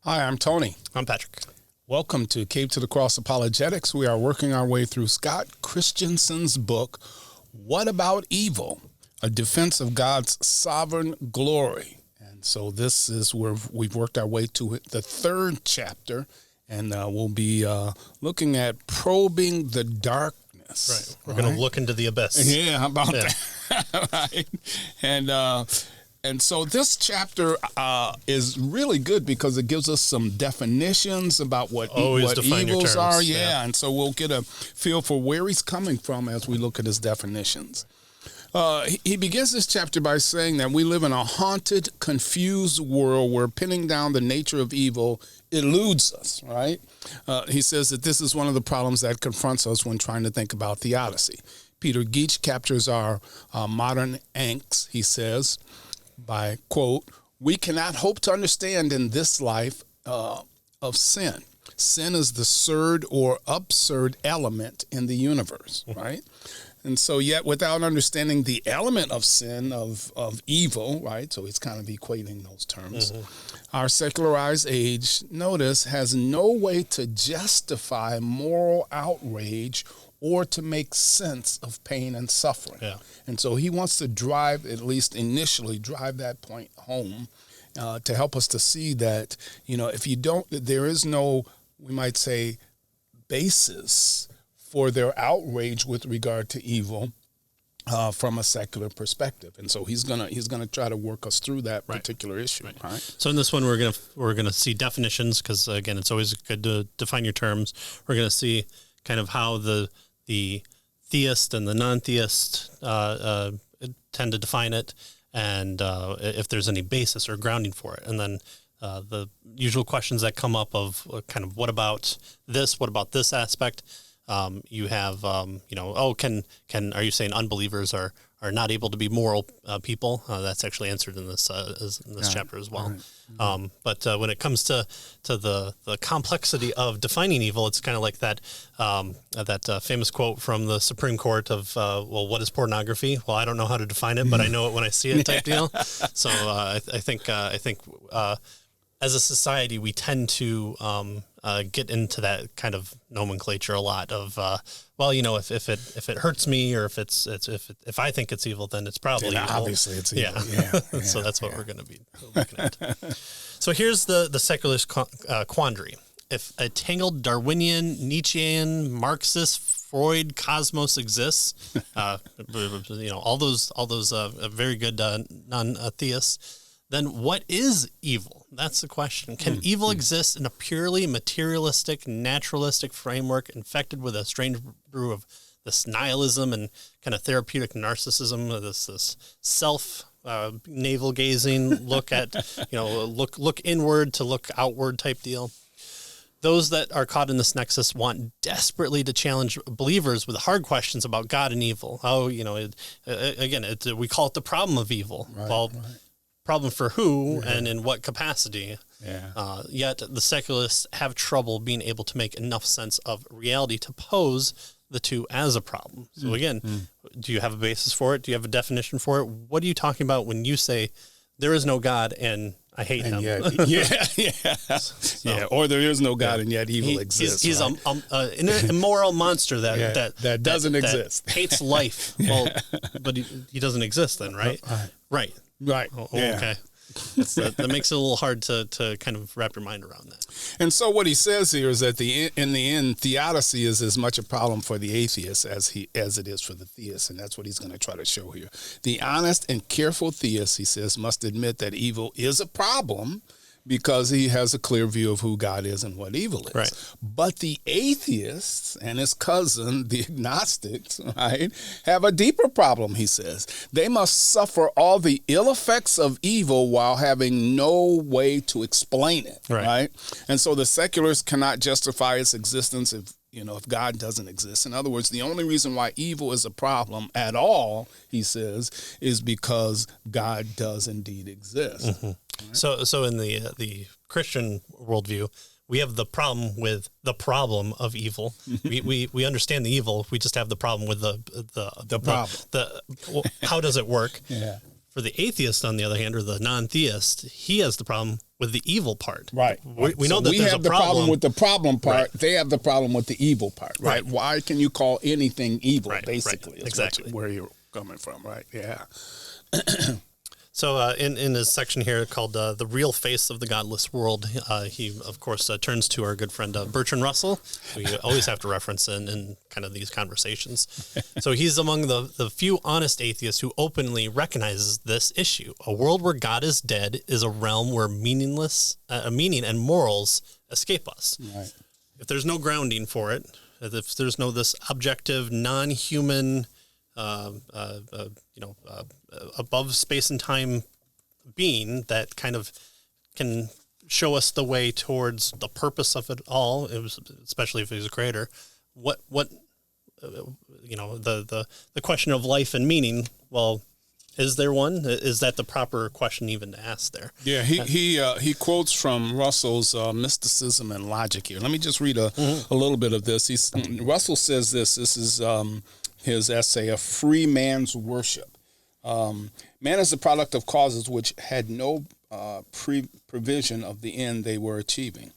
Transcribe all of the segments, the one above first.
Hi, I'm Tony. I'm Patrick. Welcome to Cave to the Cross Apologetics. We are working our way through Scott Christensen's book, What About Evil? A Defense of God's Sovereign Glory. And so this is where we've worked our way to the third chapter, and we'll be looking at probing the darkness. Right. We're going to look into the abyss. Yeah, how about that? Right. And so this chapter is really good because it gives us some definitions about what evils are. Yeah, and so we'll get a feel for where he's coming from as we look at his definitions. He begins this chapter by saying that we live in a haunted, confused world where pinning down the nature of evil eludes us, right? He says that this is one of the problems that confronts us when trying to think about theodicy. Peter Geach captures our modern angst, he says, by, quote, "We cannot hope to understand in this life of sin. Sin is the absurd or absurd element in the universe," right? And so yet without understanding the element of sin, of evil, right? So he's kind of equating those terms. Our secularized age, notice, has no way to justify moral outrage or to make sense of pain and suffering. Yeah. And so he wants to drive, at least initially, drive that point home to help us to see that, if you don't, there is no, we might say, basis for their outrage with regard to evil from a secular perspective. And so he's gonna try to work us through that particular issue. Right. Right. So in this one, we're gonna see definitions, because again, it's always good to define your terms. We're gonna see kind of how the theist and the non-theist tend to define it, and if there's any basis or grounding for it. And then the usual questions that come up of kind of what about this aspect? You have, are you saying unbelievers are not able to be moral people? That's actually answered in this chapter as well. Right. But when it comes to the complexity of defining evil, it's kind of like that famous quote from the Supreme Court of, what is pornography? Well, I don't know how to define it, but I know it when I see it type deal. So I think as a society, we tend to get into that kind of nomenclature a lot of, if it hurts me, or if I think it's evil, then it's probably evil. Obviously it's evil. Yeah. So that's what we're going to be looking at. So here's the secularist quandary. If a tangled Darwinian, Nietzschean, Marxist, Freud cosmos exists, all those very good non-theists, then what is evil? That's the question. Can evil exist in a purely materialistic, naturalistic framework infected with a strange brew of this nihilism and kind of therapeutic narcissism, this self navel gazing look at, look inward to look outward type deal? Those that are caught in this nexus want desperately to challenge believers with hard questions about God and evil. We call it the problem of evil. Right. Problem for who and in what capacity? Yeah. Yet the secularists have trouble being able to make enough sense of reality to pose the two as a problem. So again, do you have a basis for it? Do you have a definition for it? What are you talking about when you say there is no God and I hate him? Or there is no God and yet evil exists. He's an immoral monster that doesn't exist. That hates life. Well, but he doesn't exist then, right? Right. Right. Oh, yeah. Okay. That makes it a little hard to kind of wrap your mind around that. And so what he says here is that in the end, theodicy is as much a problem for the atheist as it is for the theist, and that's what he's going to try to show here. The honest and careful theist, he says, must admit that evil is a problem because he has a clear view of who God is and what evil is. Right. But the atheists and his cousin, the agnostics, right, have a deeper problem, he says. They must suffer all the ill effects of evil while having no way to explain it, right? And so the secularists cannot justify its existence if God doesn't exist. In other words, the only reason why evil is a problem at all, he says, is because God does indeed exist. Mm-hmm. Right? So in the Christian worldview, we have the problem with the problem of evil. we understand the evil. We just have the problem with the problem. How does it work? Yeah. For the atheist, on the other hand, or the non-theist, he has the problem with the evil part. Right. We know that we there's have a the problem with the problem part. Right. They have the problem with the evil part. Right. Why can you call anything evil? Right. Basically, right. Exactly where you're coming from. Right. Yeah. So in his section here called The Real Face of the Godless World, he, of course, turns to our good friend Bertrand Russell, who you always have to reference in kind of these conversations. So he's among the few honest atheists who openly recognizes this issue. A world where God is dead is a realm where meaning and morals escape us. Right. If there's no grounding for it, if there's no this objective, non-human above space and time being that kind of can show us the way towards the purpose of it all. It was, especially if he's a creator, the question of life and meaning. Well, is there one? Is that the proper question even to ask there? Yeah, he quotes from Russell's Mysticism and Logic here. Let me just read a little bit of this. Russell says this. This is his essay, A Free Man's Worship. Man is the product of causes which had no prevision of the end they were achieving.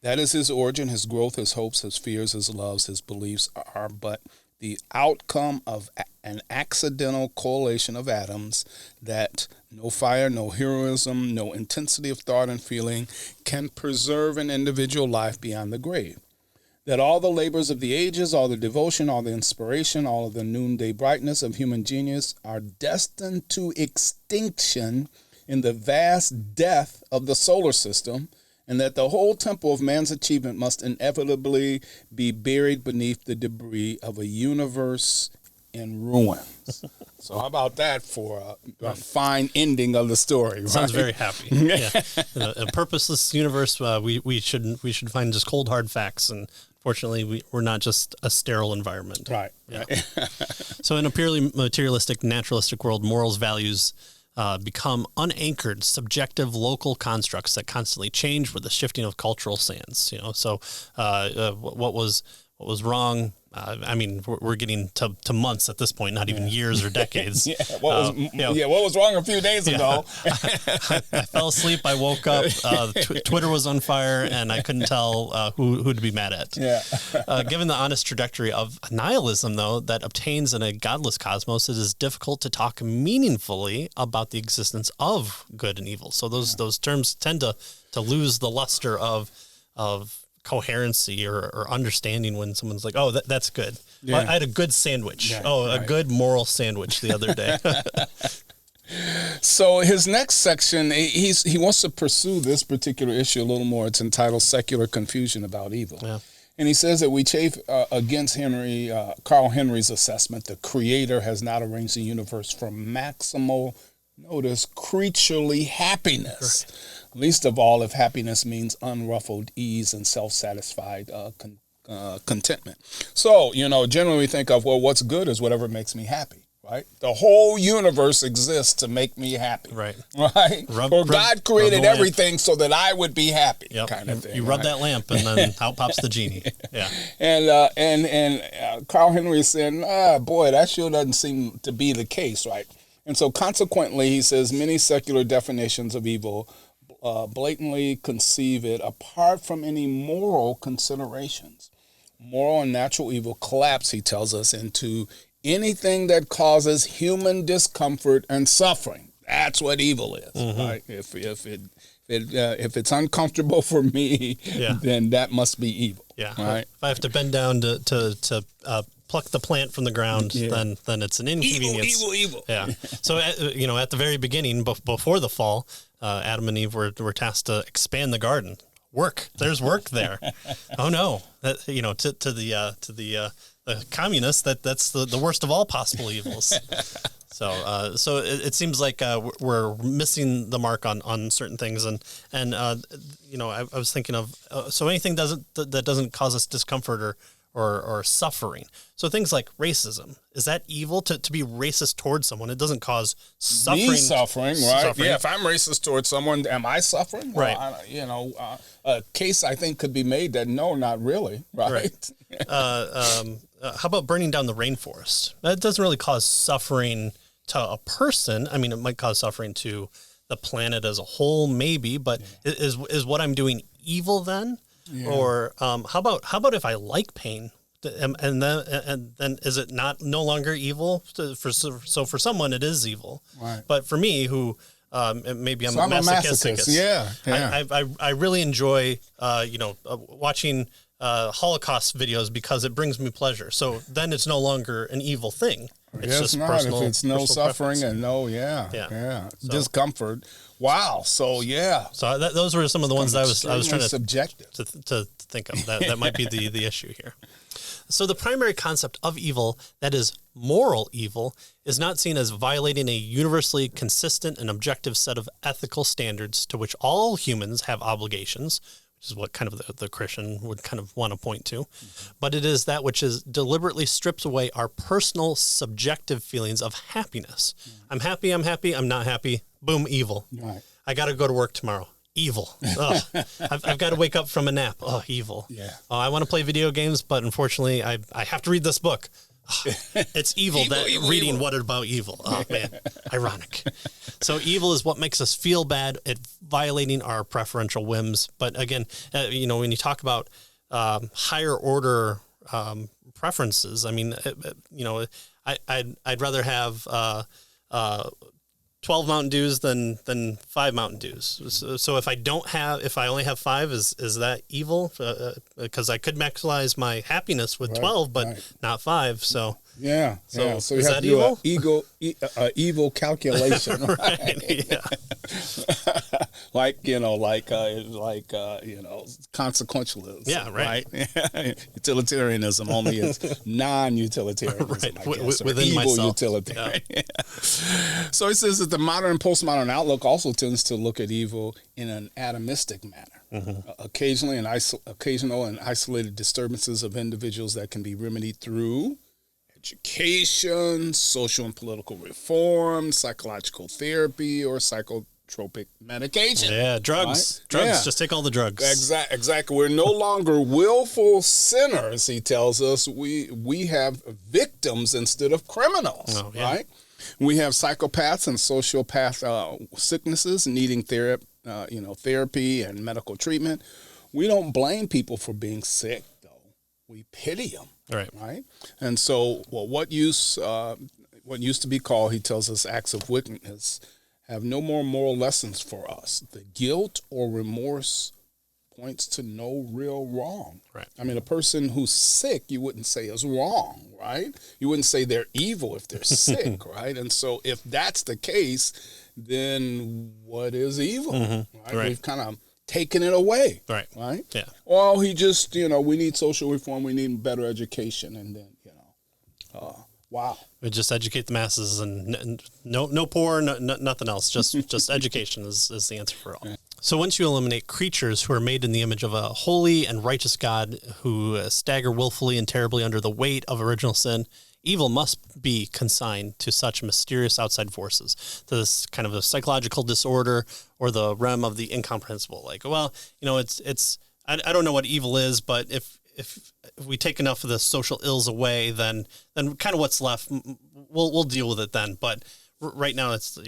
That is his origin, his growth, his hopes, his fears, his loves, his beliefs are but the outcome of an accidental coalition of atoms that no fire, no heroism, no intensity of thought and feeling can preserve an individual life beyond the grave. That all the labors of the ages, all the devotion, all the inspiration, all of the noonday brightness of human genius are destined to extinction in the vast death of the solar system, and that the whole temple of man's achievement must inevitably be buried beneath the debris of a universe in ruins. So how about that for a fine ending of the story? Right? Sounds very happy. Yeah. A purposeless universe. We should find just cold hard facts, and fortunately, we're not just a sterile environment. Right. Yeah. So in a purely materialistic, naturalistic world, morals, values become unanchored, subjective, local constructs that constantly change with the shifting of cultural sands. So what was wrong? I mean, we're getting to months at this point, not even years or decades. What was wrong a few days ago? I fell asleep. I woke up. Twitter was on fire, and I couldn't tell who to be mad at. Given the honest trajectory of nihilism, though, that obtains in a godless cosmos, it is difficult to talk meaningfully about the existence of good and evil. So those terms tend to lose the luster of coherency or understanding when someone's like, oh, that's good. Yeah. I had a good sandwich. A good moral sandwich the other day. So his next section, he wants to pursue this particular issue a little more. It's entitled Secular Confusion About Evil. Yeah. And he says that we chafe against Carl Henry's assessment. The creator has not arranged the universe for maximal, notice, creaturely happiness. Right. Least of all if happiness means unruffled ease and self-satisfied contentment. So, generally we think of, well, what's good is whatever makes me happy, right? The whole universe exists to make me happy. Right. God created everything so that I would be happy, kind of thing. You rub that lamp and then out pops the genie. Yeah. And Carl Henry is saying, boy, that sure doesn't seem to be the case, right? And so consequently, he says many secular definitions of evil blatantly conceive it apart from any moral considerations. Moral and natural evil collapse, he tells us, into anything that causes human discomfort and suffering. That's what evil is, right? If it's uncomfortable for me, then that must be evil. Yeah, right. If I have to bend down to pluck the plant from the ground, then it's an inconvenience. Evil. Yeah. So at the very beginning, before the fall, Adam and Eve were tasked to expand the garden. There's work there. Oh no, that to the communists, that's the worst of all possible evils. So it seems like we're missing the mark on certain things, and I was thinking of so anything that doesn't cause us discomfort or suffering. So things like racism, is that evil to be racist towards someone? It doesn't cause suffering. Me suffering, right? Suffering. Yeah, if I'm racist towards someone, am I suffering? Right. Well, a case I think could be made that no, not really, right? How about burning down the rainforest? That doesn't really cause suffering to a person. I mean, it might cause suffering to the planet as a whole, maybe, but is what I'm doing evil then? Yeah. Or how about if I like pain, and then is it no longer evil? So for someone it is evil, right. But for me, who maybe I'm a masochist. I really enjoy watching Holocaust videos because it brings me pleasure. So then it's no longer an evil thing. It's just personal. If it's no suffering and discomfort. Wow. So So those were some of the ones I was trying to subjective to think of. That might be the issue here. So the primary concept of evil, that is moral evil, is not seen as violating a universally consistent and objective set of ethical standards to which all humans have obligations, which is what kind of the Christian would kind of want to point to. Mm-hmm. But it is that which is deliberately strips away our personal subjective feelings of happiness. Mm-hmm. I'm happy, I'm not happy, boom, evil. Right. I got to go to work tomorrow. Evil. Oh, I've got to wake up from a nap. Oh, evil. Yeah. Oh, I want to play video games, but unfortunately, I have to read this book. Oh, it's evil reading What About Evil. Oh, man. Ironic. So evil is what makes us feel bad at violating our preferential whims. But again, when you talk about higher order preferences, I mean, I'd rather have 12 Mountain Dews than 5 Mountain Dews. So if I only have 5, is that evil? Because I could maximize my happiness with 12, but not 5. So So you have to do an evil calculation, right? like consequentialism. Yeah, right. Utilitarianism only is non-utilitarianism, right. I guess, within evil myself. Utilitarian. Yeah. So he says that the modern and postmodern outlook also tends to look at evil in an atomistic manner. Mm-hmm. Occasional and isolated disturbances of individuals that can be remedied through education, social and political reform, psychological therapy, or psychotropic medication. Yeah, drugs. Right? Drugs. Yeah. Just take all the drugs. Exactly. We're no longer willful sinners, he tells us. We have victims instead of criminals, right? We have psychopaths and sociopath sicknesses needing therapy and medical treatment. We don't blame people for being sick, though. We pity them. Right. And so, what used to be called, he tells us, acts of wickedness have no more moral lessons for us. The guilt or remorse points to no real wrong. Right. I mean, a person who's sick, you wouldn't say is wrong, right? You wouldn't say they're evil if they're sick, right? And so, if that's the case, then what is evil? Mm-hmm. Right? We've kind of taking it away. Right. Yeah. Well, he just, we need social reform. We need better education. And then, wow. We just educate the masses and no poor, nothing else. Just education is the answer for all. Yeah. So once you eliminate creatures who are made in the image of a holy and righteous God who stagger willfully and terribly under the weight of original sin, evil must be consigned to such mysterious outside forces, to this kind of a psychological disorder or the realm of the incomprehensible. Like, it's I don't know what evil is, but if we take enough of the social ills away, then kind of what's left, we'll deal with it then. But right now, it's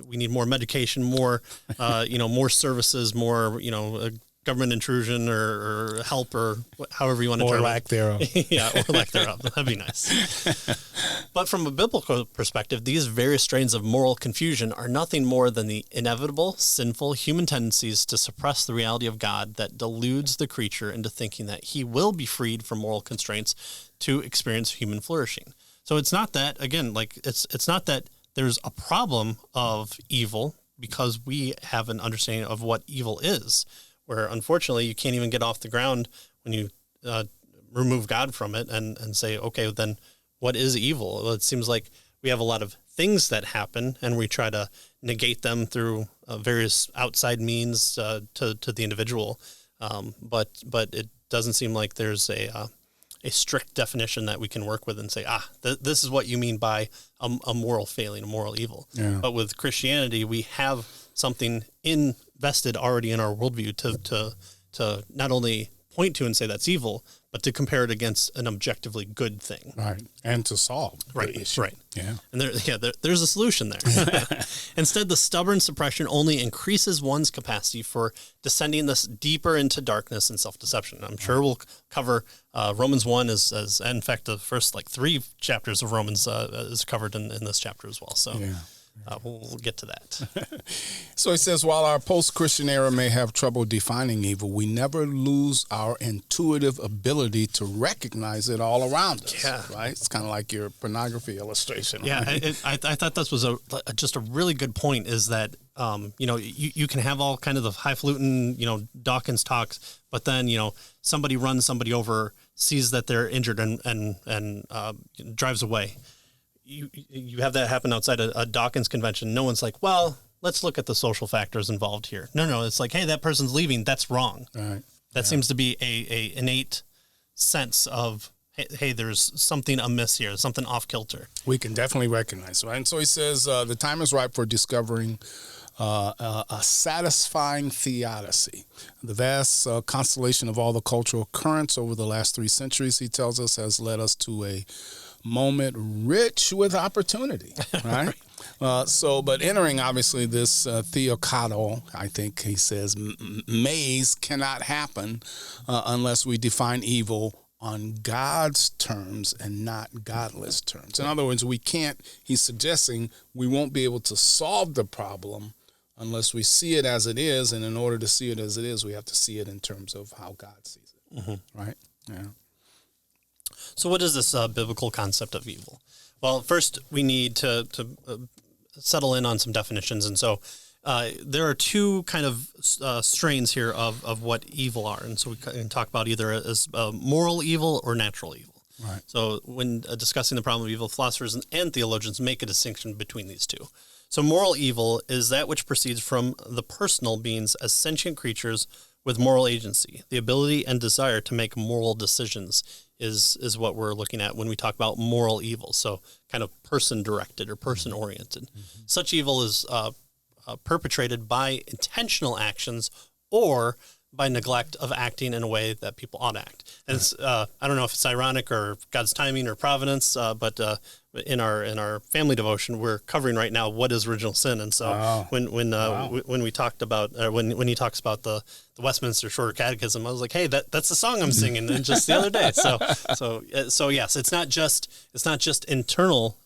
we need more medication, more more services, more government intrusion or help or however you want to term it. Or lack thereof. Yeah, or lack thereof. That'd be nice. But from a biblical perspective, these various strains of moral confusion are nothing more than the inevitable, sinful human tendencies to suppress the reality of God that deludes the creature into thinking that he will be freed from moral constraints to experience human flourishing. So it's not that, again, it's not that there's a problem of evil because we have an understanding of what evil is, where unfortunately you can't even get off the ground when you remove God from it and say, okay, then what is evil? Well, it seems like we have a lot of things that happen and we try to negate them through various outside means to the individual. But it doesn't seem like there's a strict definition that we can work with and say, this is what you mean by a moral failing, a moral evil. Yeah. But with Christianity, we have something invested already in our worldview to not only point to and say that's evil, but to compare it against an objectively good thing. Right. And to solve the issue. Right. Yeah. And there's a solution there. Instead, the stubborn suppression only increases one's capacity for descending this deeper into darkness and self-deception. I'm sure we'll cover Romans 1 as in fact, the first 3 chapters of Romans is covered in this chapter as well. So we'll get to that. So he says, while our post-Christian era may have trouble defining evil, we never lose our intuitive ability to recognize it all around us. Yeah. Right? It's kind of like your pornography illustration. Yeah, right? I thought this was just a really good point, is that, you can have all kind of the highfalutin, Dawkins talks, but then, somebody runs somebody over, sees that they're injured and drives away. You have that happen outside a Dawkins convention. No one's like, well, let's look at the social factors involved here. No, it's like, hey, that person's leaving. That's wrong. Right. That seems to be a innate sense of, hey, there's something amiss here, something off kilter. We can definitely recognize, right? And so he says, the time is ripe for discovering a satisfying theodicy. The vast constellation of all the cultural currents over the last 3 centuries, he tells us, has led us to a moment rich with opportunity, right? But entering, obviously, this theocado, I think he says, maze cannot happen unless we define evil on God's terms and not godless terms. In other words, he's suggesting we won't be able to solve the problem unless we see it as it is, and in order to see it as it is, we have to see it in terms of how God sees it, right? Yeah. So what is this biblical concept of evil? Well, first we need to settle in on some definitions. And so there are 2 kind of strains here of what evil are. And so we can talk about either as moral evil or natural evil. Right. So when discussing the problem of evil, philosophers and theologians make a distinction between these 2. So moral evil is that which proceeds from the personal beings as sentient creatures with moral agency. The ability and desire to make moral decisions is what we're looking at when we talk about moral evil. So kind of person-directed or person-oriented. Mm-hmm. Such evil is perpetrated by intentional actions or by neglect of acting in a way that people ought to act. And it's, I don't know if it's ironic or God's timing or providence, but in our family devotion, we're covering right now what is original sin. And so when we talked about when he talks about the Westminster Shorter Catechism, I was like, hey, that's the song I'm singing, and just the other day. So yes, it's not just internal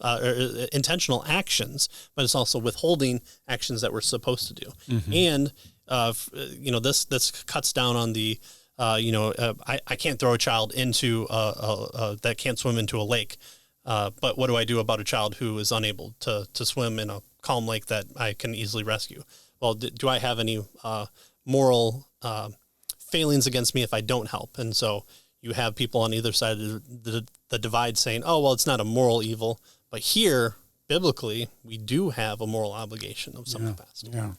intentional actions, but it's also withholding actions that we're supposed to do. Mm-hmm. And this cuts down on the I can't throw a child into that can't swim into a lake. But what do I do about a child who is unable to swim in a calm lake that I can easily rescue? Well, do I have any moral failings against me if I don't help? And so you have people on either side of the divide saying, oh, well, it's not a moral evil. But here, biblically, we do have a moral obligation of some capacity. Yeah.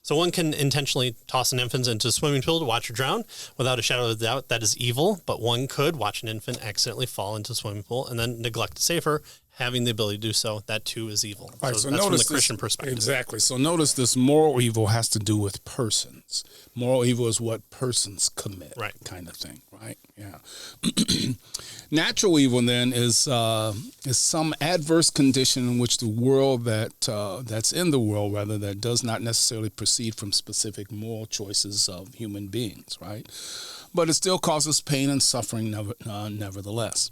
So one can intentionally toss an infant into a swimming pool to watch her drown. Without a shadow of a doubt, that is evil. But one could watch an infant accidentally fall into a swimming pool and then neglect to save her, having the ability to do so. That too is evil. Right, so that's from the Christian perspective. Exactly. So notice this moral evil has to do with persons. Moral evil is what persons commit, right? Kind of thing, right? Yeah. Natural evil then is some adverse condition in which the world that's in the world rather that does not necessarily proceed from specific moral choices of human beings, right? But it still causes pain and suffering nevertheless.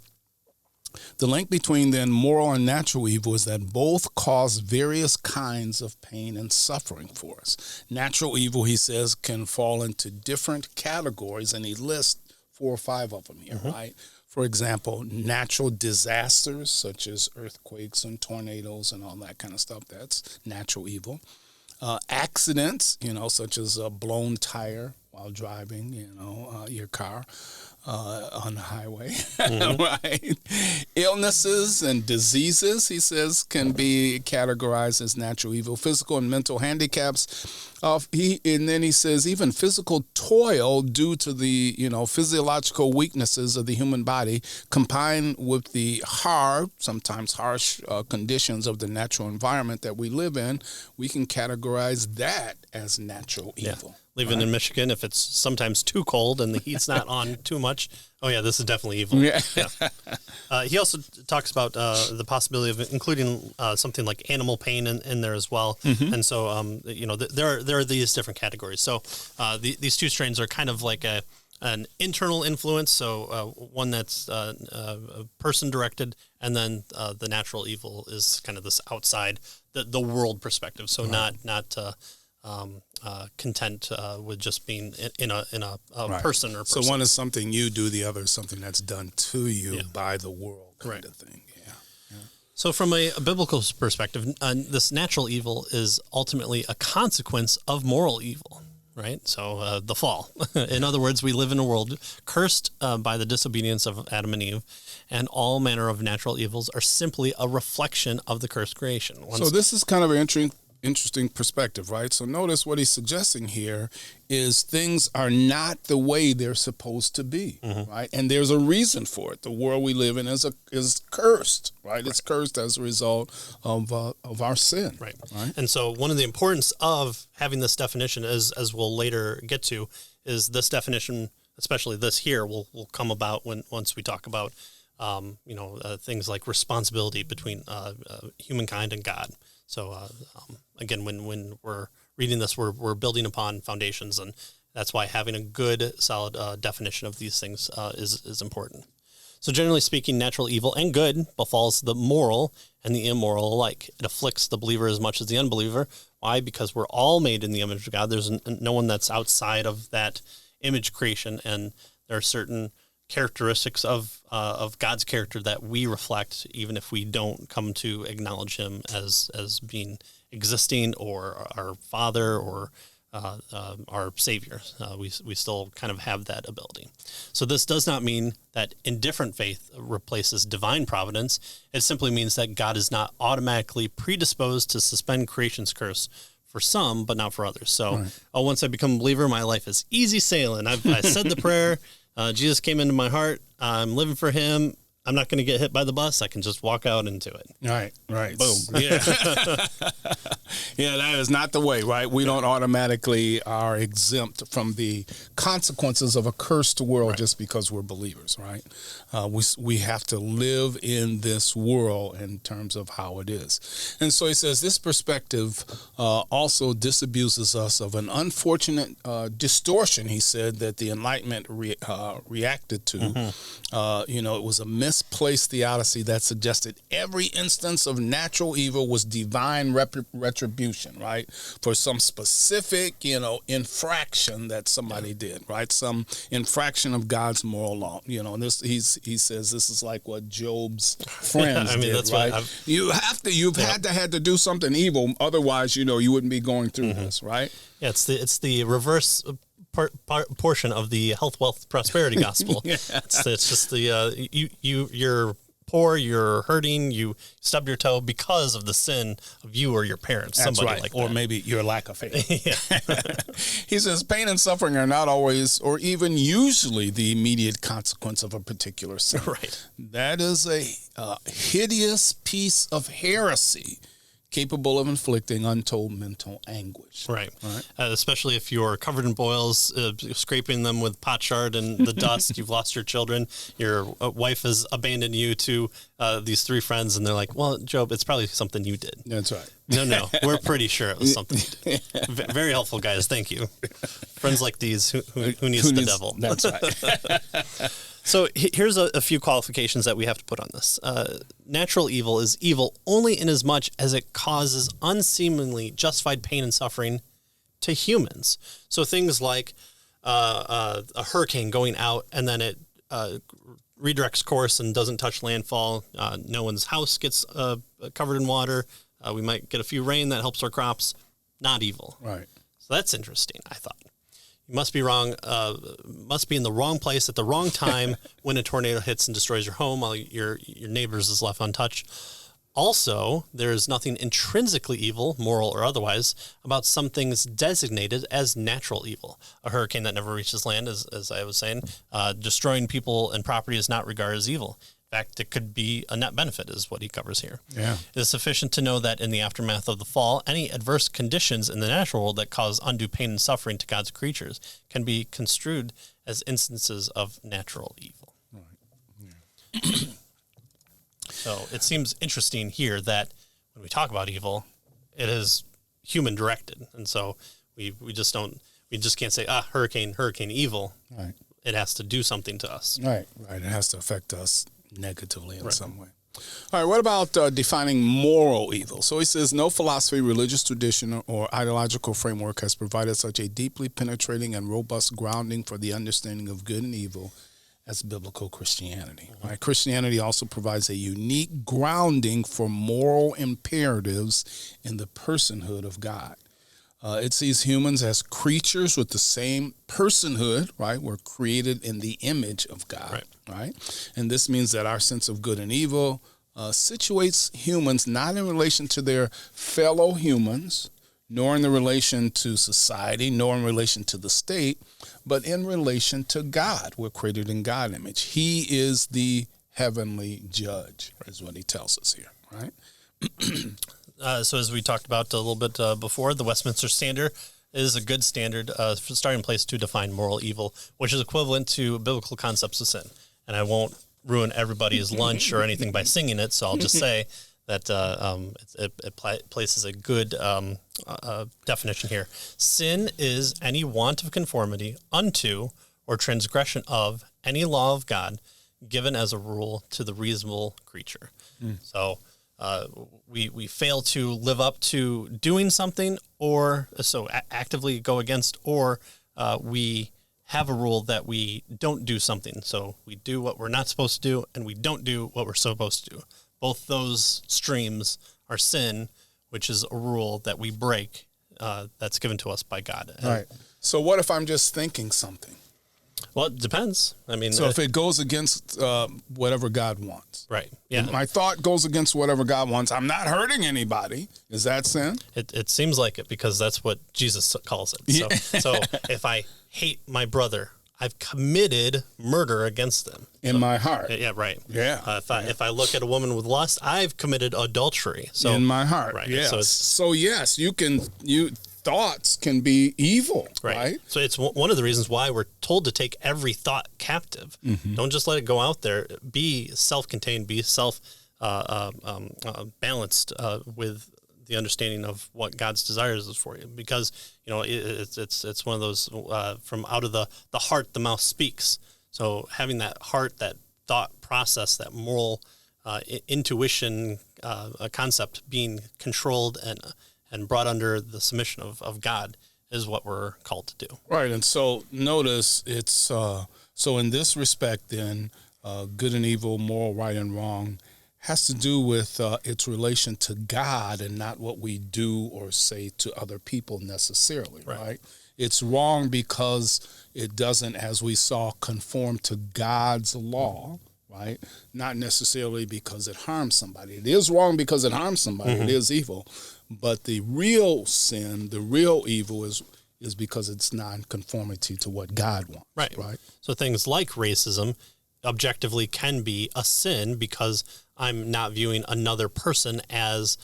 The link between then moral and natural evil is that both cause various kinds of pain and suffering for us. Natural evil, he says, can fall into different categories, and he lists 4 or 5 of them here, right? For example, natural disasters such as earthquakes and tornadoes and all that kind of stuff, that's natural evil. Accidents, such as a blown tire while driving, your car. on the highway, right? Illnesses and diseases, he says, can be categorized as natural evil. Physical and mental handicaps. And then he says even physical toil due to the physiological weaknesses of the human body, combined with the hard, sometimes harsh conditions of the natural environment that we live in, we can categorize that as natural evil. Living in Michigan, if it's sometimes too cold and the heat's not on too much, oh yeah, this is definitely evil. Yeah. He also talks about the possibility of including something like animal pain in there as well. Mm-hmm. And so, there are these different categories. So these two strains are kind of like an internal influence, so one that's person directed, and then the natural evil is kind of this outside the world perspective. So not content with just being in a person or person. So one is something you do, the other is something that's done to you by the world kind of thing. Yeah. So from a biblical perspective, this natural evil is ultimately a consequence of moral evil, right? So the fall. In other words, we live in a world cursed by the disobedience of Adam and Eve, and all manner of natural evils are simply a reflection of the cursed creation. So this is kind of an interesting perspective, right? So notice what he's suggesting here is things are not the way they're supposed to be, right? And there's a reason for it. The world we live in is cursed, right? It's cursed as a result of our sin, right? And so one of the importance of having this definition, as we'll later get to, is this definition, especially this here, will come about once we talk about things like responsibility between humankind and God. So again, when we're reading this, we're building upon foundations, and that's why having a good, solid definition of these things is important. So generally speaking, natural evil and good befalls the moral and the immoral alike. It afflicts the believer as much as the unbeliever. Why? Because we're all made in the image of God. There's no one that's outside of that image creation, and there are certain characteristics of God's character that we reflect, even if we don't come to acknowledge him as being existing or our Father or our Savior. We still kind of have that ability. So this does not mean that indifferent faith replaces divine providence. It simply means that God is not automatically predisposed to suspend creation's curse for some, but not for others. So once I become a believer, my life is easy sailing. I said the prayer. Jesus came into my heart. I'm living for him. I'm not going to get hit by the bus. I can just walk out into it. Right. Boom. Yeah. Yeah, that is not the way, right? We don't automatically are exempt from the consequences of a cursed world just because we're believers, right? We have to live in this world in terms of how it is. And so he says this perspective also disabuses us of an unfortunate distortion, he said, that the Enlightenment reacted to. It was a misplaced theodicy that suggested every instance of natural evil was divine retribution, right? For some specific, infraction that somebody did, right? Some infraction of God's moral law. And he says this is like what Job's friends did, that's right? You've had to do something evil, otherwise, you wouldn't be going through this, right? Yeah, it's the reverse portion of the health, wealth, prosperity gospel. It's just the you're poor, you're hurting, you stubbed your toe because of the sin of you or your parents. That's somebody right. like or that. Maybe your lack of faith. He says pain and suffering are not always or even usually the immediate consequence of a particular sin. Right. That is a hideous piece of heresy capable of inflicting untold mental anguish. Right. Especially if you're covered in boils, scraping them with potsherd and the dust, you've lost your children, your wife has abandoned you to these three friends, and they're like, well, Job, it's probably something you did. That's right. No, we're pretty sure it was something you did. Very helpful, guys. Thank you. Friends like these, who needs the devil? That's right. So here's a few qualifications that we have to put on this. Natural evil is evil only in as much as it causes unseemingly justified pain and suffering to humans. So things like a hurricane going out and then it redirects course and doesn't touch landfall. No one's house gets covered in water. We might get a few rain that helps our crops. Not evil. Right. So that's interesting, I thought. You must be wrong. Must be in the wrong place at the wrong time when a tornado hits and destroys your home while your neighbor's is left untouched. Also, there is nothing intrinsically evil, moral or otherwise, about some things designated as natural evil. A hurricane that never reaches land, as I was saying, destroying people and property is not regarded as evil. In fact, it could be a net benefit, is what he covers here. Yeah. It is sufficient to know that in the aftermath of the fall, any adverse conditions in the natural world that cause undue pain and suffering to God's creatures can be construed as instances of natural evil. Right. Yeah. So it seems interesting here that when we talk about evil, it is human directed. And so we just can't say, hurricane evil. Right. It has to do something to us. Right. It has to affect us negatively in some way. All right, what about defining moral evil? So he says, no philosophy, religious tradition, or ideological framework has provided such a deeply penetrating and robust grounding for the understanding of good and evil as biblical Christianity. Mm-hmm. Right? Christianity also provides a unique grounding for moral imperatives in the personhood of God. It sees humans as creatures with the same personhood, right? We're created in the image of God, right? And this means that our sense of good and evil situates humans not in relation to their fellow humans, nor in the relation to society, nor in relation to the state, but in relation to God. We're created in God's image. He is the heavenly judge, is what he tells us here, right? So as we talked about a little bit before, the Westminster Standard is a good standard starting place to define moral evil, which is equivalent to biblical concepts of sin. And I won't ruin everybody's lunch or anything by singing it, so I'll just say that it places a good definition here. Sin is any want of conformity unto or transgression of any law of God given as a rule to the reasonable creature. So we fail to live up to doing something, or so actively go against, or we have a rule that we don't do something. So we do what we're not supposed to do, and we don't do what we're supposed to do. Both those streams are sin, which is a rule that we break that's given to us by God. Right. So what if I'm just thinking something? Well, it depends. I mean, so if it goes against whatever God wants, right? Yeah, my thought goes against whatever God wants. I'm not hurting anybody. Is that sin? It seems like it, because that's what Jesus calls it. So if I hate my brother, I've committed murder against them in my heart. Yeah, right. Yeah. If I look at a woman with lust, I've committed adultery. So in my heart, right? Yes. So yes, thoughts can be evil, right? So it's one of the reasons why we're told to take every thought captive. Mm-hmm. Don't just let it go out there. Be self-contained. Be balanced with the understanding of what God's desires is for you, because it's one of those from out of the heart the mouth speaks. So having that heart, that thought process, that moral intuition concept being controlled and brought under the submission of God is what we're called to do. Right, and so notice it's so in this respect then good and evil, moral, right and wrong has to do with its relation to God and not what we do or say to other people necessarily, right? It's wrong because it doesn't, as we saw, conform to God's law, right? Not necessarily because it harms somebody. It is wrong because it harms somebody. Mm-hmm. It is evil. But the real sin, the real evil is because it's non-conformity to what God wants, right? So things like racism objectively can be a sin because I'm not viewing another person as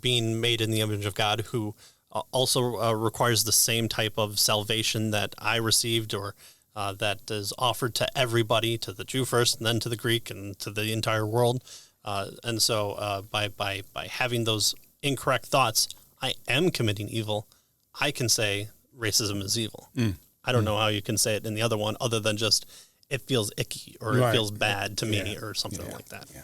being made in the image of God, who also requires the same type of salvation that I received, or that is offered to everybody, to the Jew first, and then to the Greek, and to the entire world. And so by having those incorrect thoughts, I am committing evil. I can say racism is evil. I don't know how you can say it in the other one, other than just it feels icky, or it feels bad to me, or something like that. Yeah.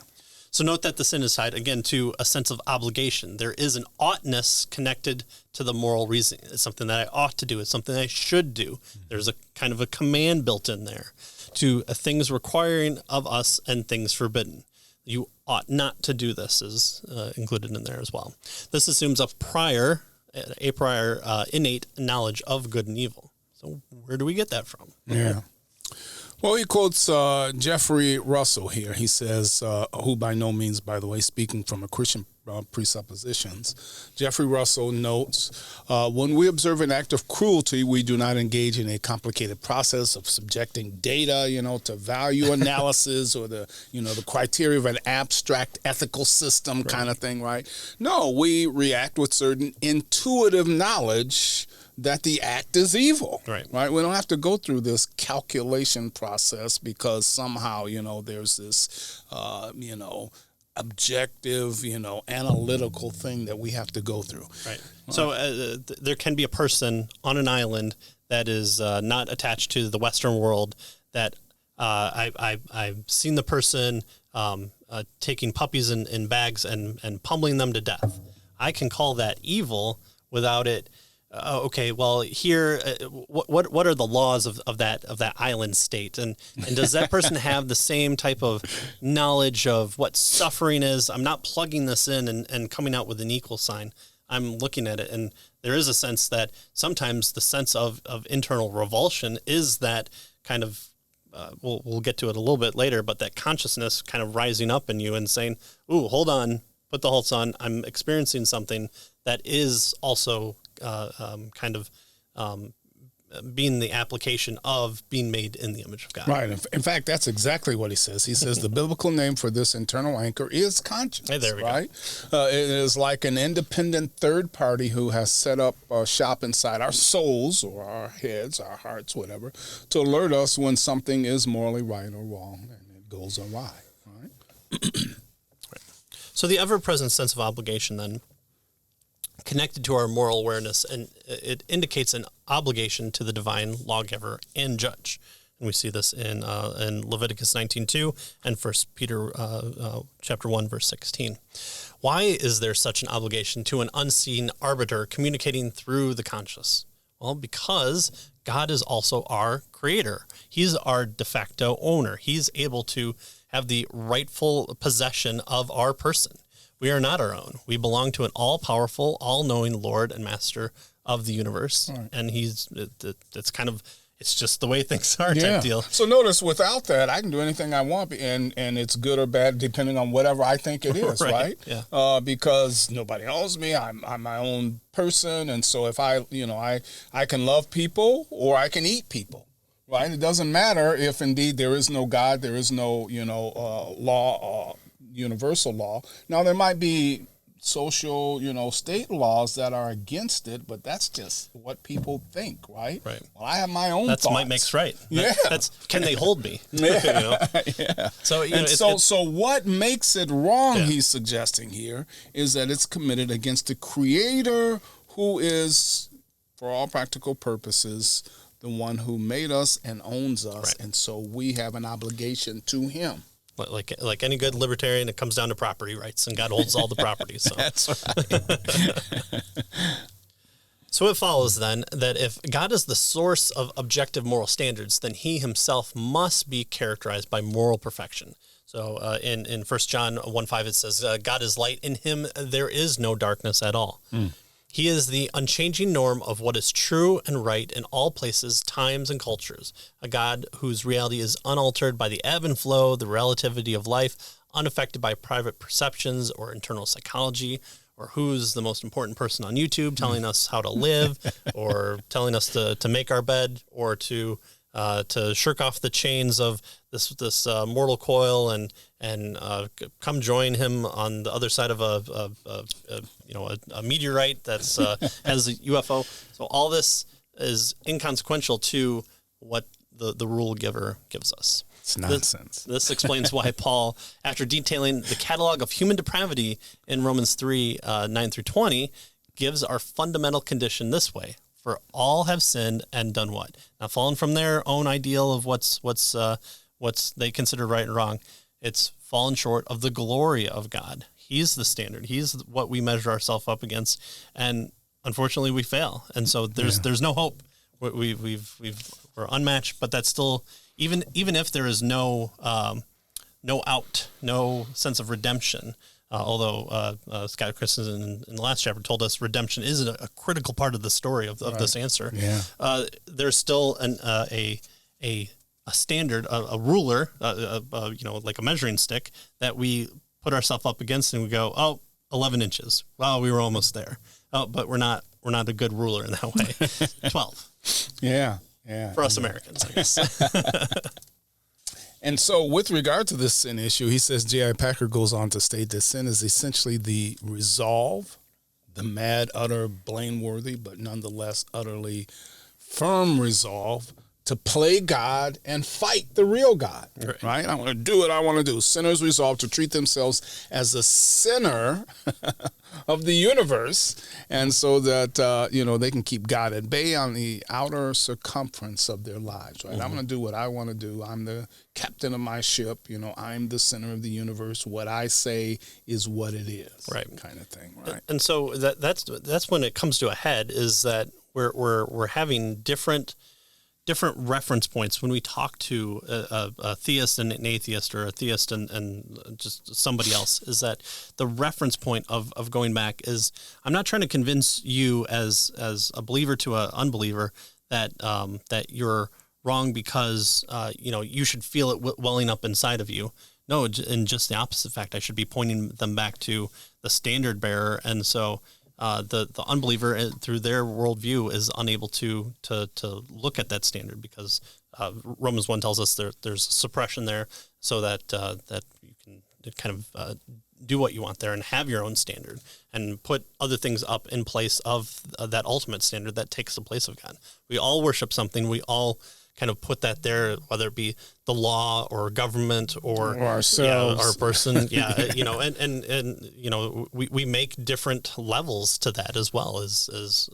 So note that the sin is tied, again, to a sense of obligation. There is an oughtness connected to the moral reasoning. It's something that I ought to do. It's something I should do. There's a kind of a command built in there to things requiring of us and things forbidden. You ought not to do this is included in there as well. This assumes a prior innate knowledge of good and evil. So where do we get that from? Yeah. Well, he quotes Jeffrey Russell here. He says, who by no means, by the way, speaking from a Christian presuppositions. Jeffrey Russell notes, when we observe an act of cruelty, we do not engage in a complicated process of subjecting data, to value analysis or the criteria of an abstract ethical system kind of thing, right? No, we react with certain intuitive knowledge that the act is evil, right? We don't have to go through this calculation process because somehow, there's this, objective, analytical thing that we have to go through. Right. So there can be a person on an island that is not attached to the Western world that I've seen the person taking puppies in bags and pummeling them to death. I can call that evil without it. Okay, well, here, what are the laws of that island state, and does that person have the same type of knowledge of what suffering is? I'm not plugging this in and coming out with an equal sign. I'm looking at it, and there is a sense that sometimes the sense of internal revulsion is that kind of. We'll get to it a little bit later, but that consciousness kind of rising up in you and saying, "Ooh, hold on, put the halts on. I'm experiencing something that is also." Being the application of being made in the image of God. Right. In fact, that's exactly what he says. He says the biblical name for this internal anchor is conscience. Hey, there we go. It is like an independent third party who has set up shop inside our souls or our heads, our hearts, whatever, to alert us when something is morally right or wrong and it goes awry. Right. So the ever-present sense of obligation then connected to our moral awareness, and it indicates an obligation to the divine lawgiver and judge. And we see this in Leviticus 19:2 and 1 Peter chapter 1, verse 16. Why is there such an obligation to an unseen arbiter communicating through the conscious? Well, because God is also our creator. He's our de facto owner. He's able to have the rightful possession of our person. We are not our own. We belong to an all-powerful, all-knowing Lord and Master of the universe. Right. And it's just the way things are type deal. So notice, without that, I can do anything I want, and it's good or bad depending on whatever I think it is, right? Yeah. Because nobody owns me. I'm my own person, and so if I can love people or I can eat people. Right? It doesn't matter if indeed there is no God, there is no law. Universal law. Now there might be social, state laws that are against it, but that's just what people think, right? Right. Well, I have my own thoughts. That's might makes right. That's can they hold me? Yeah. Yeah. So what makes it wrong, he's suggesting here, is that it's committed against the creator who is, for all practical purposes, the one who made us and owns us, right. And so we have an obligation to him. Like any good libertarian, it comes down to property rights, and God holds all the property. So that's right. So it follows then that if God is the source of objective moral standards, then he himself must be characterized by moral perfection. So in 1 John 1:5, it says, God is light. In him there is no darkness at all. He is the unchanging norm of what is true and right in all places, times, and cultures. A God whose reality is unaltered by the ebb and flow, the relativity of life, unaffected by private perceptions or internal psychology, or who's the most important person on YouTube telling us how to live, or telling us to make our bed, or to shirk off the chains of this mortal coil and come join him on the other side of a meteorite that's has a UFO. So all this is inconsequential to what the rule giver gives us. It's nonsense. This explains why Paul, after detailing the catalog of human depravity in Romans 3, 9 through 20, gives our fundamental condition this way. For all have sinned and done what? Now, fallen from their own ideal of what's they consider right and wrong. It's fallen short of the glory of God. He's the standard. He's what we measure ourselves up against, and unfortunately, we fail. And so there's no hope. We're unmatched, but that's still even if there is no out, no sense of redemption. Although Scott Christensen in the last chapter told us redemption is a critical part of the story of this answer. Yeah. There's still a standard, a ruler, like a measuring stick that we put ourselves up against, and we go, 11 inches. Wow, we were almost there. Oh, but we're not a good ruler in that way. 12. Yeah. For us Americans, I guess. And so with regard to this sin issue, he says, J.I. Packer goes on to state that sin is essentially the resolve, the mad, utter, blameworthy, but nonetheless utterly firm resolve to play God and fight the real God, right? I want to do what I want to do. Sinners resolve to treat themselves as a sinner of the universe, and so that, they can keep God at bay on the outer circumference of their lives, right? Mm-hmm. I'm going to do what I want to do. I'm the captain of my ship. I'm the center of the universe. What I say is what it is, right? Kind of thing, right? And so that's when it comes to a head, is that we're having different reference points when we talk to a theist and an atheist, or a theist and just somebody else, is that the reference point of going back is, I'm not trying to convince you as a believer to an unbeliever that you're wrong because you should feel it welling up inside of you. No, in just the opposite fact, I should be pointing them back to the standard bearer. And so the unbeliever, through their worldview, is unable to look at that standard, because Romans 1 tells us there's suppression there, so that you can kind of do what you want there and have your own standard and put other things up in place of that ultimate standard that takes the place of God. We all worship something. We all kind of put that there, whether it be the law or government or ourselves, our person, and we make different levels to that as well as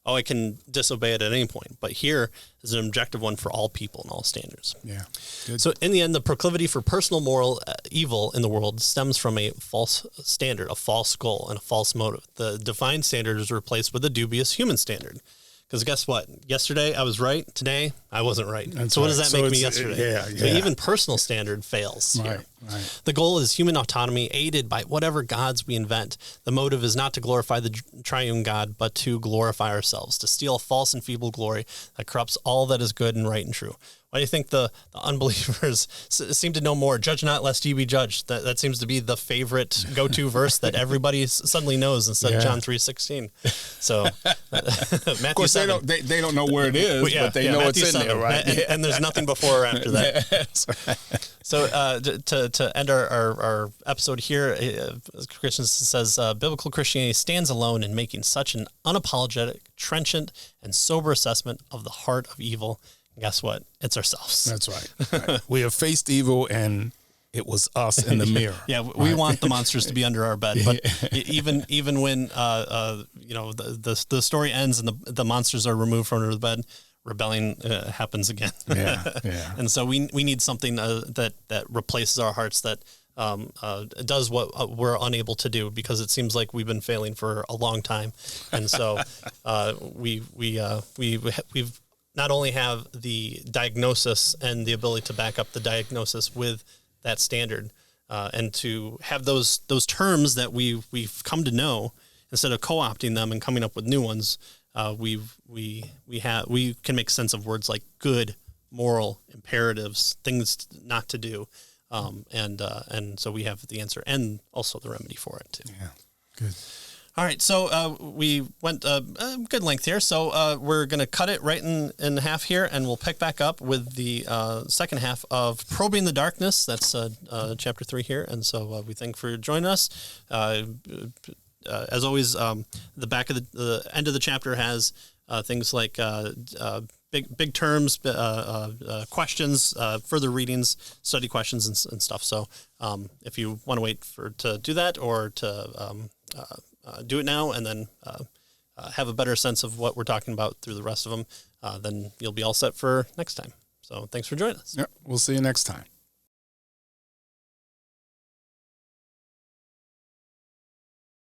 I can disobey it at any point. But here is an objective one for all people and all standards. Yeah. Good. So in the end, the proclivity for personal moral evil in the world stems from a false standard, a false goal, and a false motive. The divine standard is replaced with a dubious human standard. Because guess what? Yesterday I was right. Today I wasn't right. That's so what right. does that make me yesterday? Yeah. So even personal standard fails. Right. The goal is human autonomy, aided by whatever gods we invent. The motive is not to glorify the triune God, but to glorify ourselves, to steal a false and feeble glory that corrupts all that is good and right and true. Why do you think the unbelievers seem to know more? Judge not, lest ye be judged. That seems to be the favorite go-to verse that everybody suddenly knows instead of John 3:16. So Matthew, of course, 7. They don't know where it is, but they know Matthew it's 7. In there, right? And there's nothing before or after that. That's right. So to end our episode here, Christensen says, biblical Christianity stands alone in making such an unapologetic, trenchant, and sober assessment of the heart of evil. Guess what? It's ourselves. That's right. We have faced evil, and it was us in the mirror. We want the monsters to be under our bed, but even when the story ends and the monsters are removed from under the bed, rebellion happens again. And so we need something that replaces our hearts, that does what we're unable to do, because it seems like we've been failing for a long time. And so we've not only have the diagnosis and the ability to back up the diagnosis with that standard, and to have those terms that we've come to know, instead of co-opting them and coming up with new ones, we can make sense of words like good, moral, imperatives, things not to do, and so we have the answer and also the remedy for it too. Yeah, good. All right, so we went a good length here, so we're going to cut it right in half here, and we'll pick back up with the second half of Probing the Darkness. That's chapter 3 here, and so we thank you for joining us. As always, the back of the end of the chapter has things like big terms, questions, further readings, study questions, and stuff. So if you want to wait to do that, or to do it now and then have a better sense of what we're talking about through the rest of them, then you'll be all set for next time. So thanks for joining us. Yep, we'll see you next time.